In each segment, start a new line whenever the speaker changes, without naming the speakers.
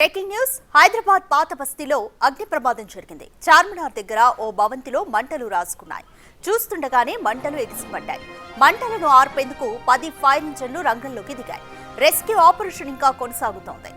Breaking news Hyderabad పాత బస్తీలో అగ్ని ప్రమాదం జరిగింది. చార్మినార్ దగ్గర ఓ భవంతిలో మంటలు రాసుకున్నాయి. చూస్తుండగానే మంటలు ఎగిసిపడ్డాయి. మంటలను ఆర్పేందుకు 10 ఫైర్ ఇంజన్లు రంగంలోకి దిగాయి. రెస్క్యూ ఆపరేషన్ ఇంకా కొనసాగుతోంది.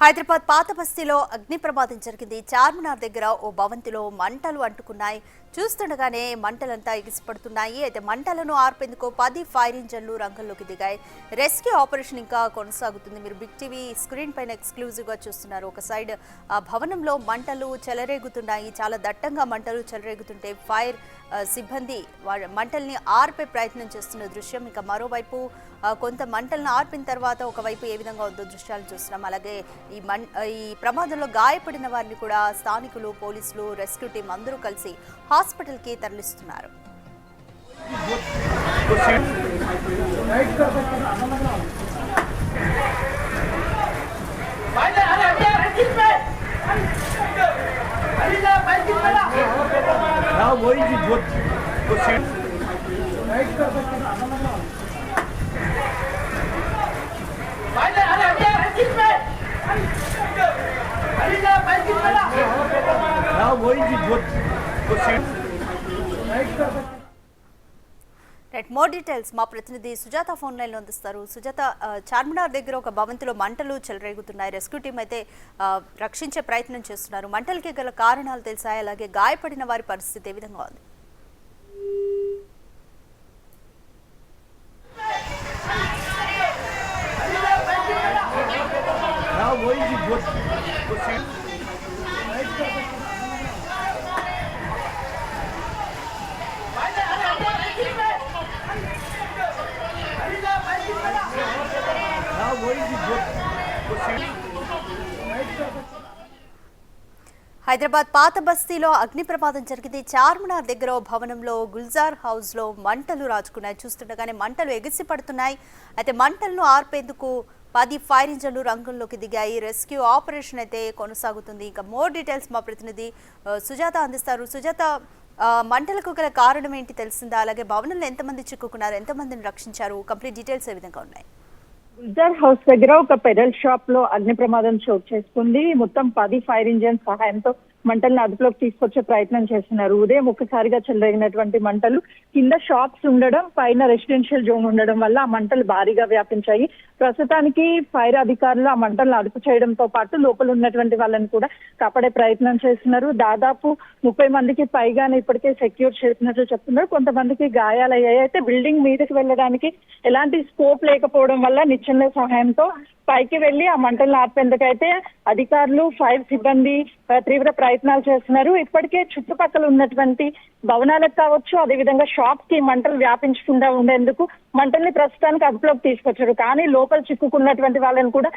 హైదరాబాద్ పాత బస్తీలో అగ్ని ప్రమాదం జరిగింది. చార్మినార్ దగ్గర ఓ భవంతిలో మంటలు అంటుకున్నాయి. చూస్తుండగానే మంటలంతా ఎగిసిపడుతున్నాయి. అయితే మంటలను ఆర్పేందుకు 10 ఫైర్ ఇంజన్లు రంగంలోకి దిగాయి. రెస్క్యూ ఆపరేషన్ ఇంకా కొనసాగుతుంది. మీరు బిగ్ టీవీ స్క్రీన్ పైన ఎక్స్క్లూజివ్గా చూస్తున్నారు. ఒక సైడ్ ఆ భవనంలో మంటలు చెలరేగుతున్నాయి. చాలా దట్టంగా మంటలు చెలరేగుతుంటే ఫైర్ సిబ్బంది మంటల్ని ఆర్పే ప్రయత్నం చేస్తున్న దృశ్యం. ఇంకా మరోవైపు కొంత మంటలను ఆర్పిన తర్వాత ఒకవైపు ఏ విధంగా ఉందో దృశ్యాలు చూస్తున్నాం. అలాగే ఈ ప్రమాదంలో గాయపడిన వారిని కూడా స్థానికులు, పోలీసులు, రెస్క్యూ టీం అందరూ కలిసి హాస్పిటల్కి తరలిస్తున్నారు. మోర్ డీటెయిల్స్ మా ప్రతినిధి సుజాత ఫోన్ లైన్ లో అందిస్తారు. సుజాత, చార్మినార్ దగ్గర ఒక భవంతిలో మంటలు చెలరేగుతున్నాయి. రెస్క్యూ టీం అయితే రక్షించే ప్రయత్నం చేస్తున్నారు. మంటలకి గల కారణాలు తెలిసాయి? అలాగే గాయపడిన వారి పరిస్థితి ఏ విధంగా ఉంది? హైదరాబాద్ పాత బస్తీలో అగ్ని ప్రమాదం జరిగింది. చార్మినార్ దగ్గర భవనంలో గుల్జార్ హౌస్ లో మంటలు రాజుకున్నాయి. చూస్తుండగానే మంటలు ఎగిసి పడుతున్నాయి. అయితే మంటలను ఆర్పేందుకు 10 ఫైర్ ఇంజన్లు రంగంలోకి దిగాయి. రెస్క్యూ ఆపరేషన్ అయితే కొనసాగుతుంది. ఇంకా మోర్ డీటెయిల్స్ మా ప్రతినిధి సుజాత అందిస్తారు. సుజాత, మంటలకు గల కారణం ఏంటి తెలిసిందా? అలాగే భవనంలో ఎంతమంది చిక్కుకున్నారు, ఎంతమందిని రక్షించారు? కంప్లీట్ డీటెయిల్స్ ఏ విధంగా ఉన్నాయి?
గుల్జార్ హౌస్ దగ్గర ఒక పెడల్ షాప్ లో అగ్ని ప్రమాదం చోటు చేసుకుంది. మొత్తం 10 ఫైర్ ఇంజన్ సహాయంతో మంటలను అదుపులోకి తీసుకొచ్చే ప్రయత్నం చేస్తున్నారు. ఉదయం ఒక్కసారిగా చెలరేగినటువంటి మంటలు కింద షాప్స్ ఉండడం, పైన రెసిడెన్షియల్ జోన్ ఉండడం వల్ల ఆ మంటలు భారీగా వ్యాపించాయి. ప్రస్తుతానికి ఫైర్ అధికారులు ఆ మంటలను అదుపు చేయడంతో పాటు లోపల ఉన్నటువంటి వాళ్ళని కూడా కాపాడే ప్రయత్నం చేస్తున్నారు. దాదాపు 30 మందికి పైగానే ఇప్పటికే సెక్యూర్ చేసినట్లు చెప్తున్నారు. కొంతమందికి గాయాలయ్యాయి. అయితే బిల్డింగ్ మీదకి వెళ్ళడానికి ఎలాంటి స్కోప్ లేకపోవడం వల్ల నిచ్చెనల సహాయంతో పైకి వెళ్లి ఆ మంటలను ఆర్పేందుకైతే అధికారులు, ఫైర్ సిబ్బంది తీవ్ర ప్రయత్నాలు చేస్తున్నారు. ఇప్పటికే చుట్టుపక్కల ఉన్నటువంటి భవనాలకు కావచ్చు, అదేవిధంగా షాప్స్ కి మంటలు వ్యాపించకుండా ఉండేందుకు మంటల్ని ప్రస్తుతానికి అదుపులోకి తీసుకొచ్చారు. కానీ లోపల చిక్కుకున్నటువంటి వాళ్ళని కూడా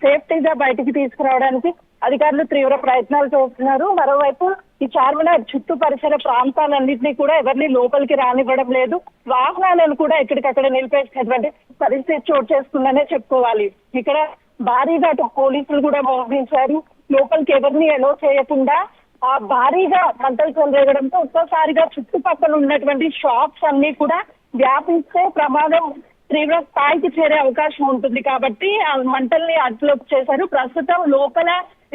సేఫ్టీగా బయటికి తీసుకురావడానికి అధికారులు తీవ్ర ప్రయత్నాలు చేస్తున్నారు. మరోవైపు ఈ చార్మినార్ చుట్టూ పరిసర ప్రాంతాలన్నింటినీ కూడా ఎవరిని లోపలికి రానివ్వడం లేదు. వాహనాలను కూడా ఎక్కడికక్కడ నిలిపేసినటువంటి పరిస్థితి చోటు చేసుకుందనే చెప్పుకోవాలి. ఇక్కడ భారీగా పోలీసులు కూడా మోహరించారు. లోపలికి ఎవరిని ఎలో చేయకుండా ఆ భారీగా మంటలు చెలరేగడంతో ఒక్కసారిగా చుట్టుపక్కల ఉన్నటువంటి షాప్స్ అన్ని కూడా వ్యాపిస్తే ప్రమాదం తీవ్ర స్థాయికి చేరే అవకాశం ఉంటుంది. కాబట్టి ఆ మంటల్ని అదుపులోకి చేశారు. ప్రస్తుతం లోపల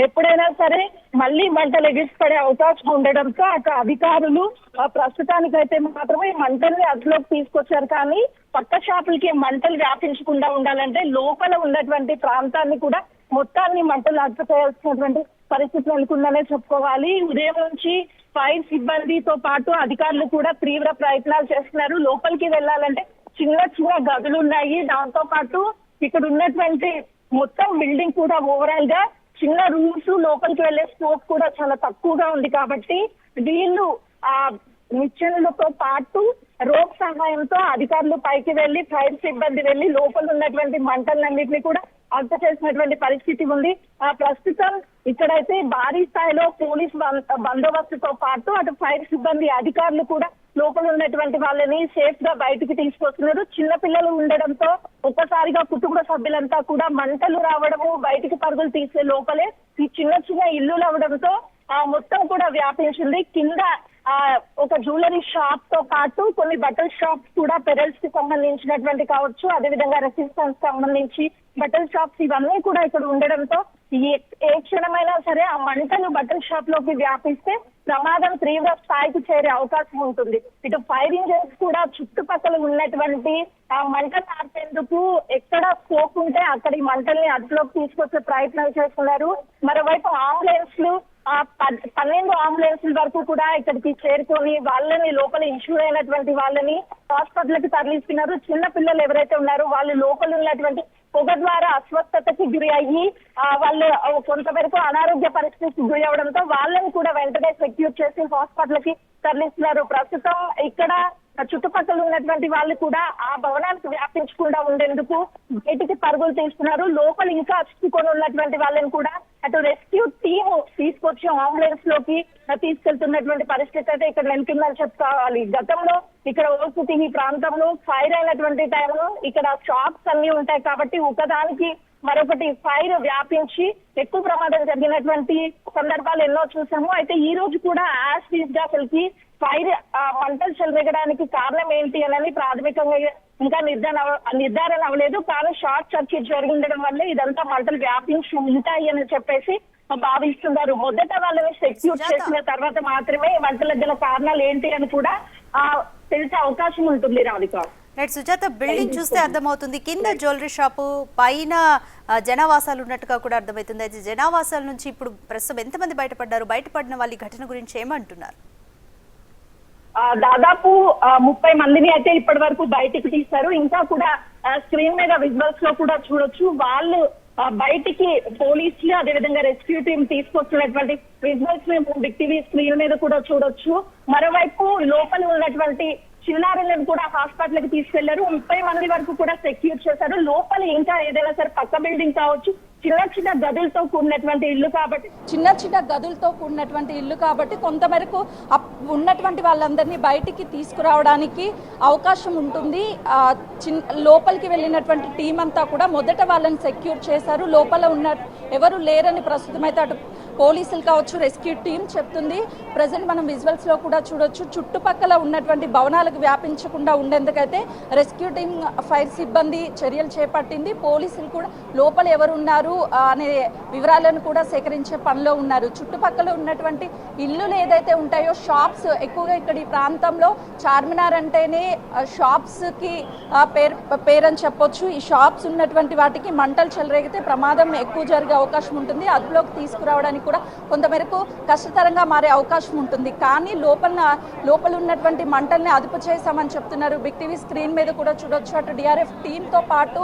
ఎప్పుడైనా సరే మళ్ళీ మంటలు ఎగిసిపడే అవకాశం ఉండడంతో అక్కడ అధికారులు ప్రస్తుతానికైతే మాత్రమే మంటల్ని అదుపులోకి తీసుకొచ్చారు. కానీ పక్క షాపులకి మంటలు వ్యాపించకుండా ఉండాలంటే లోపల ఉన్నటువంటి ప్రాంతాన్ని కూడా మొత్తాన్ని మంటలు అదుపు చేయాల్సినటువంటి పరిస్థితి నెలకొందనే చెప్పుకోవాలి. ఉదయం నుంచి ఫైర్ సిబ్బందితో పాటు అధికారులు కూడా తీవ్ర ప్రయత్నాలు చేస్తున్నారు. లోపలికి వెళ్ళాలంటే చిన్న చిన్న గదులు ఉన్నాయి. దాంతో పాటు ఇక్కడ ఉన్నటువంటి మొత్తం బిల్డింగ్ కూడా ఓవరాల్ గా చిన్న రూమ్స్, లోపలికి వెళ్లే స్కోప్ కూడా చాలా తక్కువగా ఉంది. కాబట్టి వీళ్ళు ఆ నిచ్చెనలతో పాటు రోప్ సహాయంతో అధికారులు పైకి వెళ్లి ఫైర్ సిబ్బంది వెళ్లి లోపల ఉన్నటువంటి మంటలన్నింటినీ కూడా అంత చేసినటువంటి పరిస్థితి ఉంది. ప్రస్తుతం ఇక్కడైతే భారీ స్థాయిలో పోలీస్ బందోబస్తుతో పాటు అటు ఫైర్ సిబ్బంది అధికారులు కూడా లోపల ఉన్నటువంటి వాళ్ళని సేఫ్ గా బయటికి తీసుకొస్తున్నారు. చిన్న పిల్లలు ఉండడంతో ఒక్కసారిగా కుటుంబ సభ్యులంతా కూడా మంటలు రావడము, బయటికి పరుగులు తీసే లోపలే ఈ చిన్న చిన్న ఇల్లులు అవడంతో మొత్తం కూడా వ్యాపించింది. కింద ఒక జ్యువెలరీ షాప్ తో పాటు కొన్ని బట్టల షాప్స్ కూడా పెరల్స్ కి సంబంధించినటువంటి కావచ్చు, అదేవిధంగా రెసిస్టెన్స్ సంబంధించి బట్టల షాప్స్ ఇవన్నీ కూడా ఇక్కడ ఉండడంతో ఏ క్షణమైనా సరే ఆ మంటలు బట్టల షాప్ లోకి వ్యాపిస్తే ప్రమాదం తీవ్ర స్థాయికి చేరే అవకాశం ఉంటుంది. ఇటు ఫైర్ ఇంజన్స్ కూడా చుట్టుపక్కల ఉన్నటువంటి ఆ మంటలు ఆర్పేందుకు ఎక్కడ స్కోప్ ఉంటే అక్కడ ఈ మంటల్ని అదుపులోకి తీసుకొచ్చే ప్రయత్నం చేస్తున్నారు. మరోవైపు అంబులెన్స్లు 12 అంబులెన్స్ల వరకు కూడా ఇక్కడికి చేరుకొని వాళ్ళని లోపల ఇన్షూర్ అయినటువంటి వాళ్ళని హాస్పిటల్ కి తరలిస్తున్నారు. చిన్న పిల్లలు ఎవరైతే ఉన్నారో వాళ్ళు లోపల ఉన్నటువంటి పొగ ద్వారా అస్వస్థతకి గురి అయ్యి వాళ్ళు కొంతవరకు అనారోగ్య పరిస్థితికి గురి అవడంతో వాళ్ళని కూడా వెంటనే సెక్యూర్ చేసి హాస్పిటల్ కి తరలిస్తున్నారు. ప్రస్తుతం ఇక్కడ చుట్టుపక్కల ఉన్నటువంటి వాళ్ళు కూడా ఆ భవనానికి వ్యాపించకుండా ఉండేందుకు బయటికి పరుగులు తీస్తున్నారు. లోపల ఇంకా చిక్కుకొని ఉన్నటువంటి వాళ్ళని కూడా అటు రెస్క్యూ టీమ్ తీసుకొచ్చి అంబులెన్స్ లోకి తీసుకెళ్తున్నటువంటి పరిస్థితి అయితే ఇక్కడ నెలకొందని చెప్పుకోవాలి. గతంలో ఇక్కడ ఓసిటీ ఈ ప్రాంతంలో ఫైర్ అయినటువంటి టైంలో ఇక్కడ షాప్స్ అన్ని ఉంటాయి కాబట్టి ఒకదానికి మరొకటి ఫైర్ వ్యాపించి ఎక్కువ ప్రమాదం జరిగినటువంటి సందర్భాలు ఎన్నో చూసాము. అయితే ఈ రోజు కూడా యాజ్ గా అసలుకి ఫైర్ మంటలు చెలరేగడానికి కారణం ఏంటి అని ప్రాథమికంగా ఇంకా నిర్ధారణ అవ్వలేదు. కానీ షార్ట్ సర్క్యూట్ జరిగి ఉండడం వల్ల ఇదంతా మంటలు వ్యాపించి ఉంటాయి అని చెప్పేసి భావిస్తున్నారు. మొదట వాళ్ళని సెక్యూర్ చేసిన తర్వాత మాత్రమే మంటలకు గల కారణాలు ఏంటి అని కూడా తెలిసే అవకాశం ఉంటుంది. రాధిక
సుజాత, బిల్డింగ్ చూస్తే అర్థమవుతుంది కింద జ్యువెలరీ షాపు, పైన జనావాసాలు ఉన్నట్టుగా కూడా అర్థమవుతుంది. అయితే జనావాసాల నుంచి ఇప్పుడు ప్రస్తుతం ఎంతమంది బయటపడ్డారు? బయటపడిన వాళ్ళ ఈ ఘటన గురించి ఏమంటున్నారు?
దాదాపు 30 మందిని అయితే ఇప్పటి వరకు బయటికి తీశారు. ఇంకా కూడా స్క్రీన్ మీద విజువల్స్ లో కూడా చూడొచ్చు. వాళ్ళు బయటికి పోలీసులు అదేవిధంగా రెస్క్యూ టీమ్ తీసుకొచ్చినటువంటి విజువల్స్ మేము బిగ్ టీవీ స్క్రీన్ మీద కూడా చూడొచ్చు. మరోవైపు లోపల ఉన్నటువంటి చిన్నారులను కూడా హాస్పిటల్ కి తీసుకెళ్లారు. 30 మంది వరకు కూడా సెక్యూర్ చేశారు. లోపల ఇంకా ఏదైనా సరే పక్క బిల్డింగ్ కావచ్చు, చిన్న చిన్న గదులతో కూడినటువంటి ఇల్లు కాబట్టి కొంతమేరకు ఉన్నటువంటి వాళ్ళందరినీ బయటికి తీసుకురావడానికి అవకాశం ఉంటుంది. లోపలికి వెళ్ళినటువంటి టీం అంతా కూడా మొదట వాళ్ళని సెక్యూర్ చేశారు. లోపల ఉన్న ఎవరు లేరని ప్రస్తుతం అయితే అటు పోలీసులు కావచ్చు, రెస్క్యూ టీం చెప్తుంది. ప్రజెంట్ మనం విజువల్స్ లో కూడా చూడొచ్చు. చుట్టుపక్కల ఉన్నటువంటి భవనాలకు వ్యాపించకుండా ఉండేందుకైతే రెస్క్యూ టీం, ఫైర్ సిబ్బంది చర్యలు చేపట్టింది. పోలీసులు కూడా లోపల ఎవరు ఉన్నారు అనే వివరాలను కూడా సేకరించే పనిలో ఉన్నారు. చుట్టుపక్కల ఉన్నటువంటి ఇల్లులు ఏదైతే ఉంటాయో, షాప్స్ ఎక్కువగా ఇక్కడ ఈ ప్రాంతంలో చార్మినార్ అంటేనే షాప్స్ కి పేరని చెప్పొచ్చు. ఈ షాప్స్ ఉన్నటువంటి వాటికి మంటలు చెలరేగితే ప్రమాదం ఎక్కువ జరిగే అవకాశం ఉంటుంది. అదుపులోకి తీసుకురావడానికి కూడా కొంతమేరకు కష్టతరంగా మారే అవకాశం ఉంటుంది. కానీ లోపల ఉన్నటువంటి మంటల్ని అదుపు చేశామని చెప్తున్నారు. బిగ్ టీవీ స్క్రీన్ మీద కూడా చూడొచ్చు. అటు డిఆర్ఎఫ్ టీంతో పాటు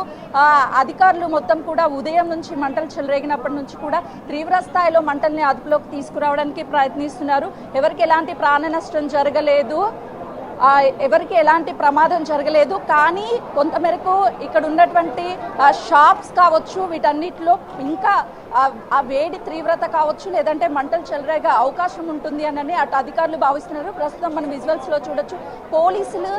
అధికారులు మొత్తం కూడా ఉదయం నుంచి మంటలు చెలరేగినప్పటి నుంచి కూడా తీవ్ర స్థాయిలో మంటల్ని అదుపులోకి తీసుకురావడానికి ప్రయత్నిస్తున్నారు. ఎవరికి ఎలాంటి ప్రాణ నష్టం జరగలేదు, ఎవరికి ఎలాంటి ప్రమాదం జరగలేదు. కానీ కొంతమేరకు ఇక్కడ ఉన్నటువంటి షాప్స్ కావచ్చు, వీటన్నిటిలో ఇంకా ఆ వేడి తీవ్రత కావచ్చు, లేదంటే మంటలు చెలరేగే అవకాశం ఉంటుంది అని అటు అధికారులు భావిస్తున్నారు. ప్రస్తుతం మనం విజువల్స్ లో చూడొచ్చు. పోలీసులు,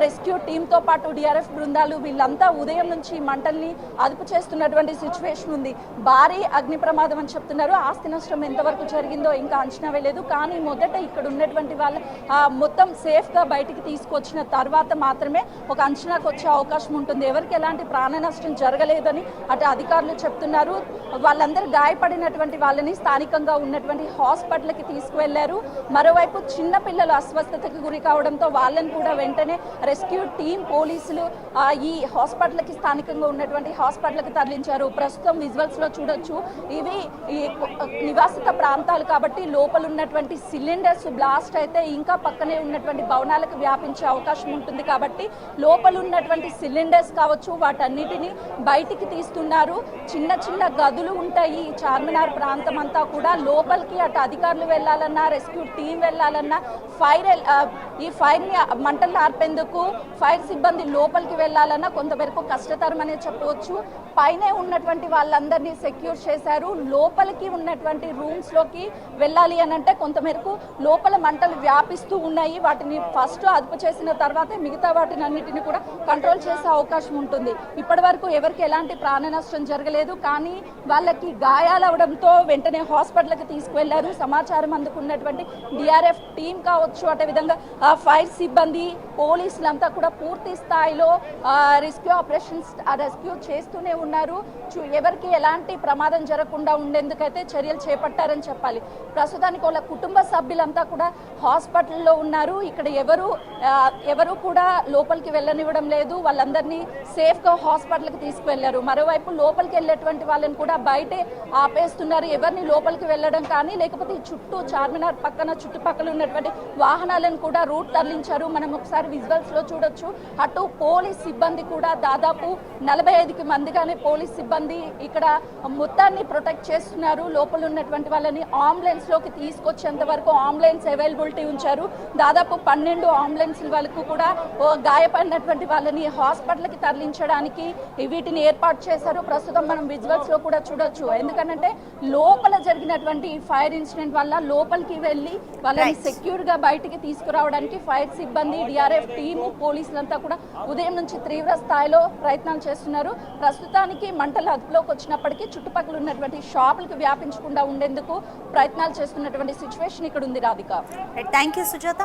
రెస్క్యూ టీంతో పాటు డిఆర్ఎఫ్ బృందాలు వీళ్ళంతా ఉదయం నుంచి మంటల్ని అదుపు చేస్తున్నటువంటి సిచ్యువేషన్ ఉంది. భారీ అగ్ని ప్రమాదం అని చెప్తున్నారు. ఆస్తి నష్టం ఎంతవరకు జరిగిందో ఇంకా అంచనా వేయలేదు. కానీ మొదట ఇక్కడ ఉన్నటువంటి వాళ్ళు మొత్తం సేఫ్ గా బయటికి తీసుకొచ్చిన తర్వాత మాత్రమే ఒక అంచనాకు వచ్చే అవకాశం ఉంటుంది. ఎవరికి ఎలాంటి ప్రాణ నష్టం జరగలేదని అటు అధికారులు చెప్తున్నారు. వాళ్ళందరూ గాయపడినటువంటి వాళ్ళని స్థానికంగా ఉన్నటువంటి హాస్పిటల్కి తీసుకువెళ్లారు. మరోవైపు చిన్న పిల్లలు అస్వస్థతకు గురి కావడంతో వాళ్ళని కూడా వెంటనే రెస్క్యూ టీం, పోలీసులు ఈ హాస్పిటల్కి స్థానికంగా ఉన్నటువంటి హాస్పిటల్కి తరలించారు. ప్రస్తుతం విజువల్స్ లో చూడొచ్చు. ఇవి నివాసిత ప్రాంతాలు కాబట్టి లోపల ఉన్నటువంటి సిలిండర్స్ బ్లాస్ట్ అయితే ఇంకా పక్కనే ఉన్నటువంటి భవనాలకు వ్యాపించే అవకాశం ఉంటుంది. కాబట్టి లోపల ఉన్నటువంటి సిలిండర్స్ కావచ్చు, వాటన్నిటిని బయటికి తీస్తున్నారు. చిన్న చిన్న గదులు ఉంటాయి
ఈ చార్మినార్ ప్రాంతం అంతా కూడా లోపలికి అటు అధికారులు వెళ్ళాలన్నా, రెస్క్యూ టీం వెళ్ళాలన్నా, ఈ ఫైర్ని మంటలు ఆర్పేందుకు ఫైర్ సిబ్బంది లోపలికి వెళ్ళాలన్నా కొంతవరకు కష్టతరం అనే చెప్పవచ్చు. పైనే ఉన్నటువంటి వాళ్ళందరినీ సెక్యూర్ చేశారు. లోపలికి ఉన్నటువంటి రూమ్స్లోకి వెళ్ళాలి అని అంటే కొంతమేరకు లోపల మంటలు వ్యాపిస్తూ ఉన్నాయి. వాటిని ఫస్ట్ అదుపు చేసిన తర్వాతే మిగతా వాటిని అన్నిటిని కూడా కంట్రోల్ చేసే అవకాశం ఉంటుంది. ఇప్పటి వరకు ఎవరికి ఎలాంటి ప్రాణ నష్టం జరగలేదు. కానీ వాళ్ళకి గాయాలవడంతో వెంటనే హాస్పిటల్కి తీసుకువెళ్లారు. సమాచారం అందుకున్నటువంటి డిఆర్ఎఫ్ టీం కావచ్చు, అదే విధంగా ఫైర్ సిబ్బంది, పోలీసులంతా కూడా పూర్తి స్థాయిలో రెస్క్యూ ఆపరేషన్స్ రెస్క్యూ చేస్తూనే ఉన్నారు. ఎవరికి ఎలాంటి ప్రమాదం జరగకుండా ఉండేందుకైతే చర్యలు చేపట్టారని చెప్పాలి. ప్రస్తుతానికి వాళ్ళ కుటుంబ సభ్యులంతా కూడా హాస్పిటల్లో ఉన్నారు. ఇక్కడ ఎవరు కూడా లోపలికి వెళ్ళనివ్వడం లేదు. వాళ్ళందరినీ సేఫ్గా హాస్పిటల్కి తీసుకువెళ్లారు. మరోవైపు లోపలికి వెళ్ళేటువంటి వాళ్ళని కూడా బయటే ఆపేస్తున్నారు. ఎవరిని లోపలికి వెళ్ళడం కానీ లేకపోతే ఈ చుట్టూ చార్మినార్ పక్కన చుట్టుపక్కల ఉన్నటువంటి వాహనాలను కూడా రూట్ తరలించారు. మనం ఒకసారి విజువల్స్ లో చూడొచ్చు. అటు పోలీస్ సిబ్బంది కూడా దాదాపు 45 మందిగానే పోలీస్ సిబ్బంది ఇక్కడ మొత్తాన్ని ప్రొటెక్ట్ చేస్తున్నారు. లోపల ఉన్నటువంటి వాళ్ళని అంబులెన్స్ లోకి తీసుకొచ్చేంత వరకు అంబులెన్స్ అవైలబిలిటీ ఉంచారు. దాదాపు 12 అంబులెన్స్ వాళ్ళకు కూడా గాయపడినటువంటి వాళ్ళని హాస్పిటల్కి తరలించడానికి వీటిని ఏర్పాటు చేశారు. ప్రస్తుతం మనం విజువల్స్ లో కూడా చూడొచ్చు. ఎందుకంటే లోపల జరిగినటువంటి ఫైర్ ఇన్సిడెంట్ వల్ల లోపలికి వెళ్ళి వాళ్ళని సెక్యూర్ గా బయటికి తీసుకురావడానికి ఫైర్ సిబ్బంది, డిఆర్ఎఫ్ టీము, పోలీసులంతా కూడా ఉదయం నుంచి తీవ్ర స్థాయిలో ప్రయత్నాలు చేస్తున్నారు. ప్రస్తుతానికి మంటలు అదుపులోకి వచ్చినప్పటికీ చుట్టుపక్కల ఉన్నటువంటి షాపులకు వ్యాపించకుండా ఉండేందుకు ప్రయత్నాలు చేస్తున్నటువంటి సిచ్యువేషన్ ఇక్కడ ఉంది. Radhika,
thank you Sujatha.